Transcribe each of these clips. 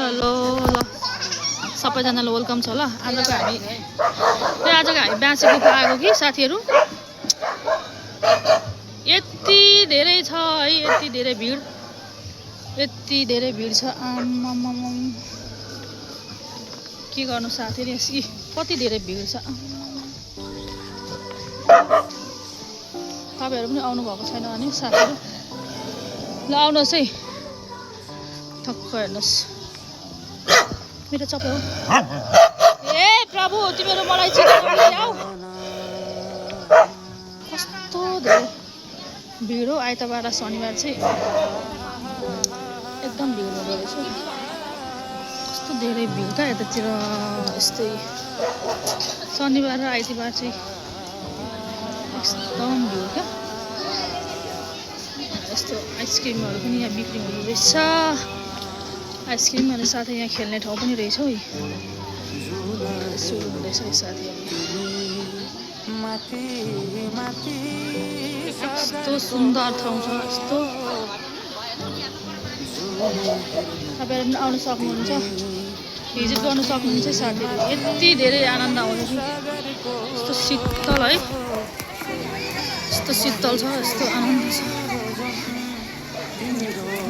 Hello ल सबैजनालाई welcome छ ल। आजको हामी ब्यासे गुफा आएको कि साथीहरू। यति धेरै छ है, यति धेरै भिड छ। के गर्नु साथीहरू, कति धेरै भिड छ। तपाईहरु पनि आउनु भएको छैन भने साथीहरू ल आउनुहोस् है। ठक्क हेर्नुहोस् मेरो चप्पल हो। ए प्रभु तिमीहरू मलाई चिनाउनु ल्याऊ। कस्तो धेरै भिड हो। आइतबार शनिबार चाहिँ एकदम भिड हुँदो रहेछ। कस्तो धेरै भिड त यतातिर। यस्तै शनिबार र आइतबार चाहिँ एकदम भिड क्या। यस्तो आइसक्रिमहरू पनि यहाँ बिक्री हुँदो रहेछ। आइसक्रिम अनि साथै यहाँ खेल्ने ठाउँ पनि रहेछ है। सुरु हुँदैछ है साथीहरू। यस्तो सुन्दर ठाउँ छ। यस्तो तपाईँहरू पनि आउनु सक्नुहुन्छ, भिजिट गर्नु सक्नुहुन्छ साथीहरू। यति धेरै आनन्द आउँछ कि यस्तो शीतल है, यस्तो शीतल छ, यस्तो आनन्द छ।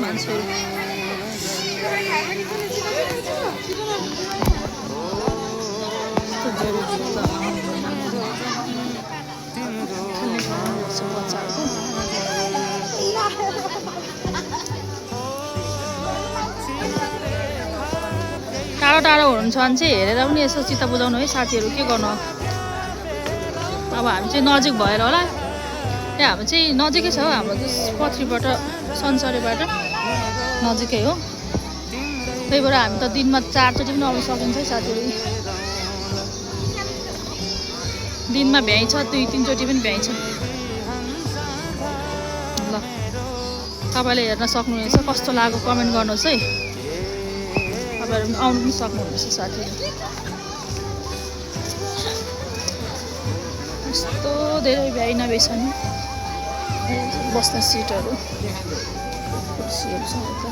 मान्छेहरू यस्तो धेरै बच्चाहरूको टाढो टाढो हुनुहुन्छ भने चाहिँ हेरेर पनि यसो चित्त बुझाउनु है साथीहरू। के गर्नु अब हामी चाहिँ नजिक भएर होला। यहाँ हाम्रो चाहिँ नजिकै छ। हाम्रो पथरीबाट सन्चरीबाट नजिकै हो। त्यही भएर हामी त दिनमा 4 चोटि पनि आउन सकिन्छ है साथीहरू। दिनमा भ्याइन्छ 2-3 चोटि पनि भ्याइन्छ ल। तपाईँले हेर्न सक्नुहुनेछ। कस्तो लाग्यो कमेन्ट गर्नुहोस् है। तपाईँहरू पनि आउनु पनि सक्नुहुनेछ साथीहरू। यस्तो धेरै भ्याइ नभ्याइ छैन। बस्ने सिटहरू कुर्सीहरू छ यता।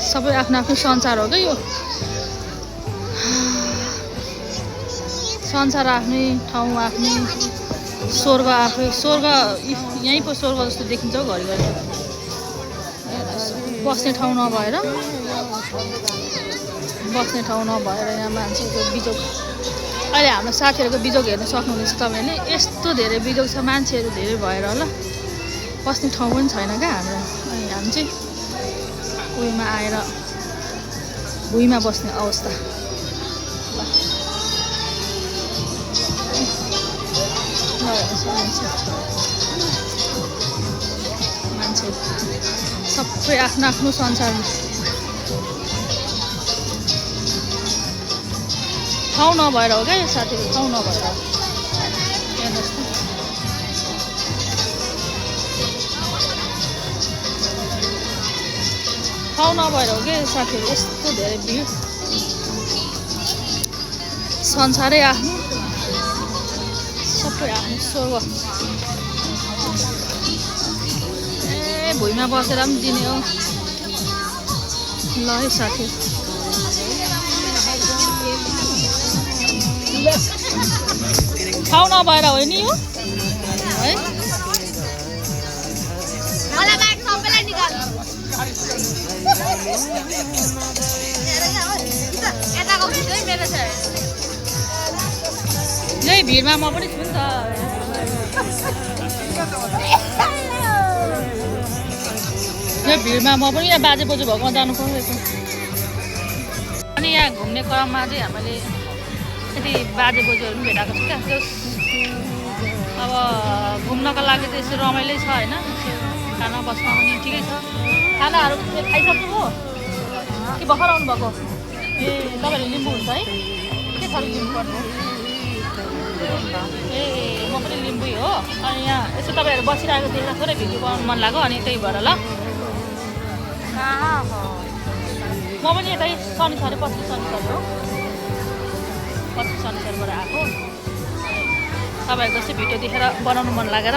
सबै आफ्नो आफ्नो संसार हो क्या यो। संसार आफ्नै ठाउँ, आफ्नै स्वर्ग आफै। स्वर्ग यहीँ पो स्वर्ग जस्तो देखिन्छ हौ घरिघरि। बस्ने ठाउँ नभएर यहाँ मान्छेको बिजोग। अहिले हाम्रो साथीहरूको बिजोग हेर्न सक्नुहुनेछ तपाईँले। यस्तो धेरै बिजोग छ, मान्छेहरू धेरै भएर होला। बस्ने ठाउँ पनि छैन क्या हाम्रो। अनि हामी चाहिँ उयोमा आएर भुइँमा बस्ने अवस्था। मान्छे सबै आफ्नो आफ्नो संसारमा। ठाउँ नभएर हो क्या यो साथीहरू, ठाउँ नभएर। हेर्नुहोस् न ठाउँ नभएर हो क्या साथीहरू। यस्तो धेरै भिड। संसारै आफ्नो, सबै आफ्नो स्वर्ग। ए भुइँमा बसेर पनि दिने हो ल है साथीहरू। ठाउँ नभएर हो नि यो है। यही भिडमा म पनि छु नि त। यो भिडमा म पनि यहाँ बाजे बोजू भएकोमा जानु परिरहेको। अनि यहाँ घुम्ने क्रममा चाहिँ हामीले यति बाजे बोजूहरू पनि भेटाएको छ क्या। अब घुम्नको लागि चाहिँ यसो रमाइलो छ होइन। खाना बस्न पनि ठिकै छ। खानाहरू खाइसक्नुभयो कि भर्खर आउनुभएको? ए तपाईँहरू लिम्बू हुन्छ है। के छ लिम्बू पर्नु? ए म पनि लिम्बू हो। अनि यहाँ यसो तपाईँहरू बसिरहेको देखेर थोरै भिडियो बनाउनु मन लाग्यो अनि त्यही भएर ल। म पनि यतै शनिचरी पश्चिम शनिचरी हो। पश्चिम शनिचरीबाट आएको। तपाईँहरूको चाहिँ भिडियो देखेर बनाउनु मन लागेर